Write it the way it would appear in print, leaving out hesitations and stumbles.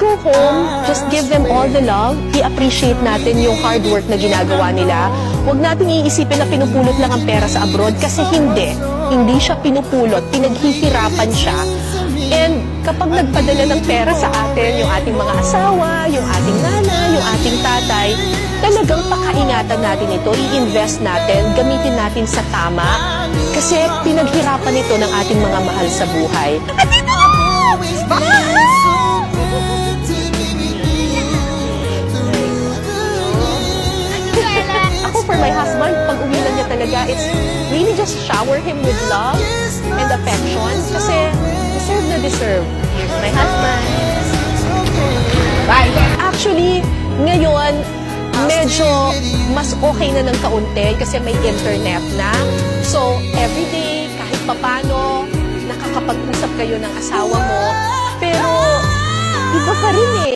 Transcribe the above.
go home, just give them all the love. I-appreciate natin yung hard work na ginagawa nila. Huwag natin iisipin na pinupulot lang ang pera sa abroad kasi hindi. Hindi siya pinupulot, pinaghihirapan siya. And kapag nagpadala ng pera sa atin, yung ating mga asawa, yung ating nanay, yung ating tatay, talagang pakaingatan natin ito, i-invest natin, gamitin natin sa tama, kasi pinaghirapan ito ng ating mga mahal sa buhay. Ako, for my husband, pag uwi na niya talaga, it's really just shower him with love and affection, kasi deserve. My husband. Bye! Actually, ngayon, medyo mas okay na ng kaunti kasi may internet na. So, everyday, kahit papano, nakakapag-usap kayo ng asawa mo. Pero, iba pa rin eh.